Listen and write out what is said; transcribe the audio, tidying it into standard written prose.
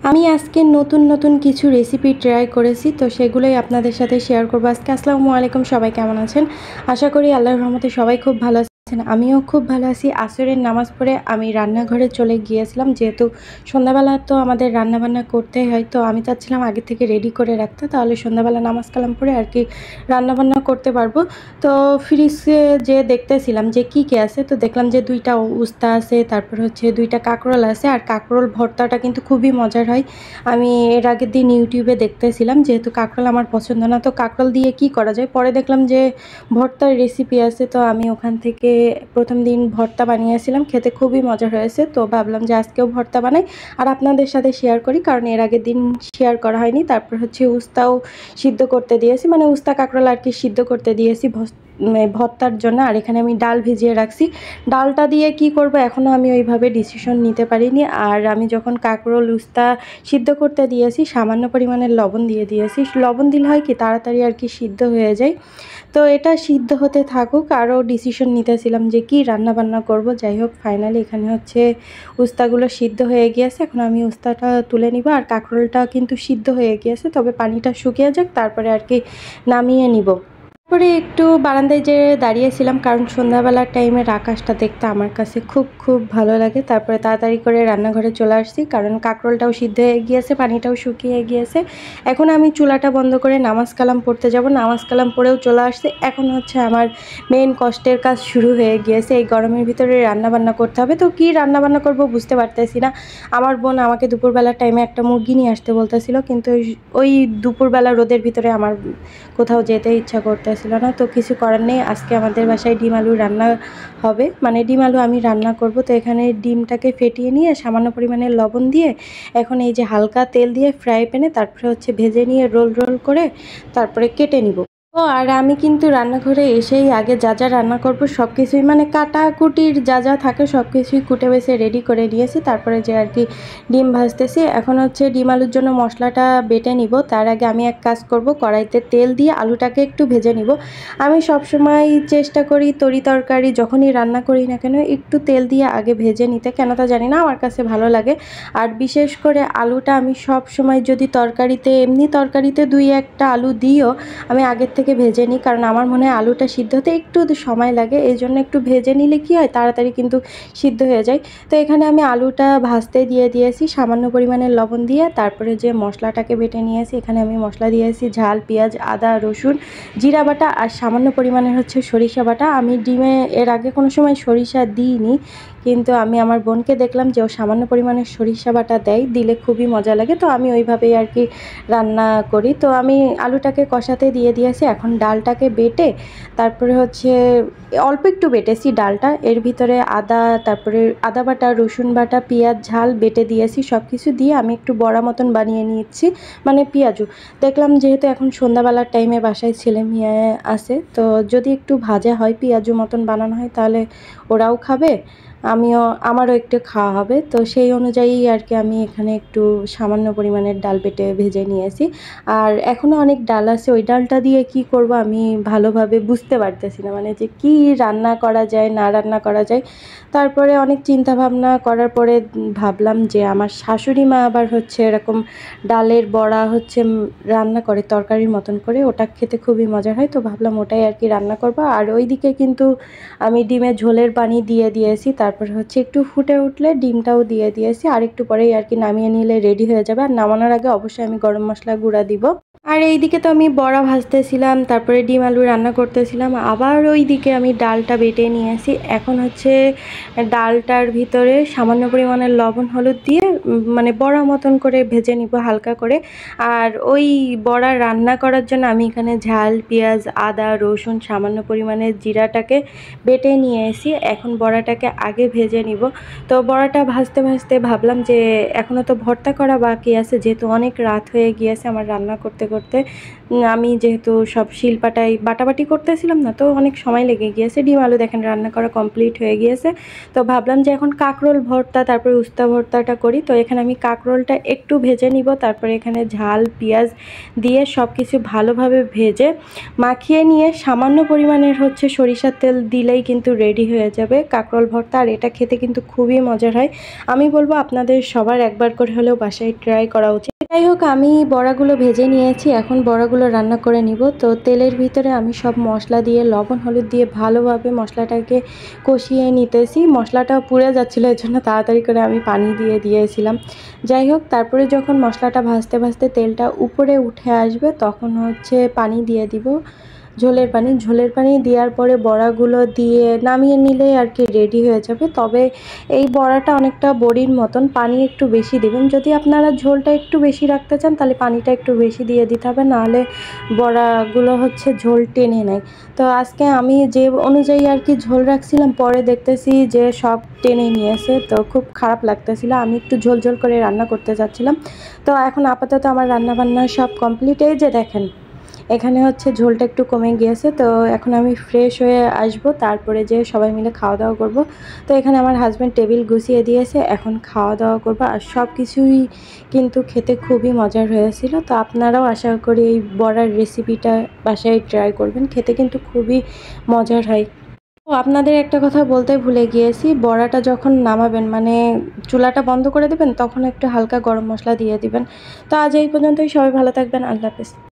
আমি আজকে নতুন নতুন কিছু রেসিপি ট্রাই করেছি, তো সেগুলোই আপনাদের সাথে শেয়ার করবো আজকে। আসসালামু আলাইকুম, সবাই কেমন আছেন? আশা করি আল্লাহর রহমতে সবাই খুব ভালো আছেন। আমিও খুব ভালো আছি। আসরের নামাজ পড়ে আমি রান্নাঘরে চলে গিয়েছিলাম, যেহেতু সন্ধ্যাবেলা তো আমাদের রান্নাবান্না করতেই হয়। তো আমি চাচ্ছিলাম আগে থেকে রেডি করে রাখতে, তাহলে সন্ধ্যাবেলা নামাজ কালাম পড়ে আর কি রান্নাবান্না করতে পারবো। তো ফ্রিজে যে দেখতেছিলাম যে কী কী আছে, তো দেখলাম যে 2টা উস্তা আছে, তারপর হচ্ছে 2টা কাঁকরোল আছে। আর কাঁকরোল ভর্তাটা কিন্তু খুবই মজার হয়। আমি এর আগের দিন ইউটিউবে দেখতেছিলাম, যেহেতু কাঁকরোল আমার পছন্দ না, তো কাঁকরোল দিয়ে কি করা যায়, পরে দেখলাম যে ভর্তার রেসিপি আছে। তো আমি ওখান থেকে প্রথম দিন ভর্তা বানিয়েছিলাম, খেতে খুবই মজার হয়েছে। তো ভাবলাম যে আজকেও ভর্তা বানাই আর আপনাদের সাথে শেয়ার করি, কারণ এর আগের দিন শেয়ার করা হয়নি। তারপর হচ্ছে উস্তাও সিদ্ধ করতে দিয়েছি, মানে উস্তা কাঁকরোল আর কি সিদ্ধ করতে দিয়েছি ভর্তার জন্য। আর এখানে আমি ডাল ভিজিয়ে রাখছি। ডালটা দিয়ে কি করব এখনও আমি ওইভাবে ডিসিশন নিতে পারিনি। আর আমি যখন কাঁকরোল উস্তা সিদ্ধ করতে দিয়েছি, সামান্য পরিমাণের লবণ দিয়ে দিয়েছি। লবণ দিলে হয় কি তাড়াতাড়ি আর কি সিদ্ধ হয়ে যায়। তো এটা সিদ্ধ হতে থাকুক, আরও ডিসিশন নিতেছিলাম যে কি রান্না বান্না করব। যাই হোক, ফাইনালি এখানে হচ্ছে উস্তাগুলো সিদ্ধ হয়ে গিয়েছে। এখন আমি উস্তাটা তুলে নিব। আর কাঁকরোলটা কিন্তু সিদ্ধ হয়ে গিয়েছে, তবে পানিটা শুকিয়ে যাক, তারপরে আর কি নামিয়ে নিব। তারপরে একটু বারান্দায় যেয়ে দাঁড়িয়েছিলাম, কারণ সন্ধ্যাবেলার টাইমের আকাশটা দেখতে আমার কাছে খুব ভালো লাগে। তারপরে তাড়াতাড়ি করে রান্নাঘরে চলে আসছি, কারণ কাঁকরোলটাও সিদ্ধ হয়ে গিয়েছে, পানিটাও শুকিয়ে গিয়েছে। এখন আমি চুলাটা বন্ধ করে নামাজ কালাম পড়তে যাব। নামাজ কালাম পড়েও চলে আসছে। এখন হচ্ছে আমার মেন কষ্টের কাজ শুরু হয়ে গিয়েছে। এই গরমের ভিতরে রান্নাবান্না করতে হবে। তো কী রান্নাবান্না করব বুঝতে পারতেছি না। আমার বোন আমাকে দুপুরবেলার টাইমে একটা মুরগি নিয়ে আসতে বলতেছিল, কিন্তু ওই দুপুরবেলা রোদের ভিতরে আমার কোথাও যেতে ইচ্ছা করতেছিল না। তো কিছু করার নেই, আজকে আমাদের বাসায় ডিম আলু রান্না হবে, মানে ডিম আলু আমি রান্না করব। তো এখানে ডিমটাকে ফেটিয়ে নিয়ে সামান্য পরিমাণে লবণ দিয়ে এখন এই যে হালকা তেল দিয়ে ফ্রাই প্যানে তারপরে হচ্ছে ভেজে নিয়ে রোল করে তারপরে কেটে নিব। ও আর আমি কিন্তু রান্নাঘরে এসেই আগে যা যা রান্না করব সব কিছুই, মানে কাটাকুটির যা যা থাকে সব কিছুই কুটে বেছে রেডি করে নিয়েছি। তারপরে যে আর কি ডিম ভাজতেছি। এখন হচ্ছে ডিম আলুর জন্য মশলাটা বেটে নিব। তার আগে আমি এক কাজ করব, কড়াইতে তেল দিয়ে আলুটাকে একটু ভেজে নিব। আমি সবসময় চেষ্টা করি তরকারি যখনই রান্না করি না কেন একটু তেল দিয়ে আগে ভেজে নিতে, কেন তা জানি না, আমার কাছে ভালো লাগে। আর বিশেষ করে আলুটা আমি সব সময় যদি এমনি তরকারিতে 2-1টা আলু দিও আমি আগের থেকে ভেজে নিই, কারণ আমার মনে হয় আলুটা সিদ্ধ হতে একটু সময় লাগে। এই জন্য একটু ভেজে নিলে কি হয় তাড়াতাড়ি কিন্তু সিদ্ধ হয়ে যায়। তো এখানে আমি আলুটা ভাজতে দিয়ে দিয়েছি সামান্য পরিমাণে লবণ দিয়ে। তারপরে যে মশলাটাকে বেটে নিয়েছি, এখানে আমি মশলা দিয়েছি ঝাল, পেঁয়াজ, আদা, রসুন, জিরা বাটা আর সামান্য পরিমাণের হচ্ছে সরিষা বাটা। আমি ডিমে এর আগে কোনো সময় সরিষা দিইনি, কিন্তু আমি আমার বোনকে দেখলাম যে ও সামান্য পরিমাণে সরিষা বাটা দিলে খুবই মজা লাগে। তো আমি ওইভাবেই আর কি রান্না করি। তো আমি আলুটাকে কষাতে দিয়ে দিয়েছি। এখন ডালটাকে বেটে তারপরে হচ্ছে অল্প একটু বেটেছি ডালটা, এর ভিতরে তারপরে আদা বাটা, রসুন বাটা, পেঁয়াজ, ঝাল বেটে দিয়েছি। সব কিছু দিয়ে আমি একটু বড়া মতন বানিয়ে নিচ্ছি, মানে পেঁয়াজু। দেখলাম যেহেতু এখন সন্ধ্যাবেলার টাইমে বাসায় ছেলে মেয়ে আছে, তো যদি একটু ভাজা হয় পেঁয়াজু মতন বানানো হয় তাহলে ওরাও খাবে, আমারও একটু খাওয়া হবে। তো সেই অনুযায়ী আর কি আমি এখানে একটু সামান্য পরিমাণের ডাল বেটে ভেজে নিয়েছি। আর এখনও অনেক ডাল আছে, ওই ডালটা দিয়ে কি করব আমি ভালোভাবে বুঝতে পারতেছি না, মানে যে কি রান্না করা যায় না রান্না করা যায়। তারপরে অনেক চিন্তা ভাবনা করার পরে ভাবলাম যে আমার শাশুড়ি মা আবার হচ্ছে এরকম ডালের বড়া হচ্ছে রান্না করে তরকারির মতন করে, ওটা খেতে খুবই মজার হয়। তো ভাবলাম ওটাই আর কি রান্না করব। আর ওইদিকে কিন্তু আমি ডিমের ঝোলের পানি দিয়ে দিয়েছি। তারপর হচ্ছে একটু ফুটে উঠলে ডিমটাও দিয়ে দিয়েছি। আর একটু পরেই আর কি নামিয়ে নিলে রেডি হয়ে যাবে। আর নামানোর আগে অবশ্যই আমি গরম মশলা গুঁড়া দিব। আর এইদিকে তো আমি বড়া ভাজতেছিলাম, তারপরে ডিম আলু রান্না করতেছিলাম, আবার ওইদিকে আমি ডালটা বেটে নিয়েছি। এখন হচ্ছে ডালটার ভিতরে সামান্য পরিমাণে লবণ হলুদ দিয়ে মানে বড়া মতন করে ভেজে নিব হালকা করে। আর ওই বড়া রান্না করার জন্য আমি এখানে ঝাল, পেঁয়াজ, আদা, রসুন, সামান্য পরিমাণে জিরাটাকে বেটে নিয়ে এসি। এখন বড়াটাকে আগে ভেজে নিব। তো বড়াটা ভাজতে ভাজতে ভাবলাম যে এখনও তো ভর্তা করা বাকি আছে, যেহেতু অনেক রাত হয়ে গিয়েছে আমার রান্না করতে করতে আমি যেহেতু সব শিলপাটায় বাটাবাটি করতেছিলাম না, তো অনেক সময় লেগে গিয়েছে। ডিম আলু দেখেন রান্না করা কমপ্লিট হয়ে গিয়েছে। তো ভাবলাম যে এখন কাঁকরোল ভর্তা তারপরে উস্তা ভর্তাটা করি। তো এখানে আমি কাঁকরোলটা একটু ভেজে নিব, তারপরে এখানে ঝাল পেঁয়াজ দিয়ে সব কিছু ভালোভাবে ভেজে মাখিয়ে নিয়ে সামান্য পরিমাণের হচ্ছে সরিষার তেল দিলেই কিন্তু রেডি হয়ে যাবে কাঁকরোল ভর্তা। আর এটা খেতে কিন্তু খুবই মজার হয়। আমি বলবো আপনাদের সবার একবার করে হলেও বাসায় ট্রাই করা উচিত। যাই হোক, আমি বড়াগুলো ভেজে নিয়েছি, এখন বড়াগুলো রান্না করে নিব। তো তেলের ভিতরে আমি সব মশলা দিয়ে লবণ হলুদ দিয়ে ভালোভাবে মশলাটাকে কষিয়ে নিতেছি। মশলাটা পুড়ে যাচ্ছিলো, এর জন্য তাড়াতাড়ি করে আমি পানি দিয়ে দিয়েছিলাম। যাই হোক, তারপরে যখন মশলাটা ভাজতে ভাজতে তেলটা উপরে উঠে আসবে তখন হচ্ছে পানি দিয়ে দিব, ঝোলের পানি দেওয়ার পরে বড়াগুলো দিয়ে নামিয়ে নিলে আর কি রেডি হয়ে যাবে। তবে এই বড়াটা অনেকটা বড়ির মতন, পানি একটু বেশি দিবেন। যদি আপনারা ঝোলটা একটু বেশি রাখতে চান তাহলে পানিটা একটু বেশি দিয়ে দিতে হবে, নাহলে বড়াগুলো হচ্ছে ঝোল টেনে নেয়। তো আজকে আমি যে অনুযায়ী আর কি ঝোল রাখছিলাম, পরে দেখতেছি যে সব টেনে নিয়েছে, তো খুব খারাপ লাগতেছিল। আমি একটু ঝোল ঝোল করে রান্না করতে চাচ্ছিলাম। তো এখন আপাতত আমার রান্নাবান্না সব কমপ্লিট। এই যে দেখেন এখানে হচ্ছে ঝোলটা একটু কমে গিয়েছে। তো এখন আমি ফ্রেশ হয়ে আসব, তারপরে যে সবাই মিলে খাওয়া দাওয়া করব। তো এখানে আমার হাজব্যান্ড টেবিল গুছিয়ে দিয়েছে, এখন খাওয়া দাওয়া করব। আর সব কিছুই কিন্তু খেতে খুবই মজার হয়েছিল। তো আপনারাও আশা করি এই বড়ার রেসিপিটা বাসায় ট্রাই করবেন, খেতে কিন্তু খুবই মজার হয়। তো আপনাদের একটা কথা বলতে ভুলে গিয়েছি, বড়াটা যখন নামাবেন মানে চুলাটা বন্ধ করে দেবেন, তখন একটু হালকা গরম মশলা দিয়ে দিবেন। তো আজ এই পর্যন্তই, সবাই ভালো থাকবেন, আল্লাহ হাফেজ।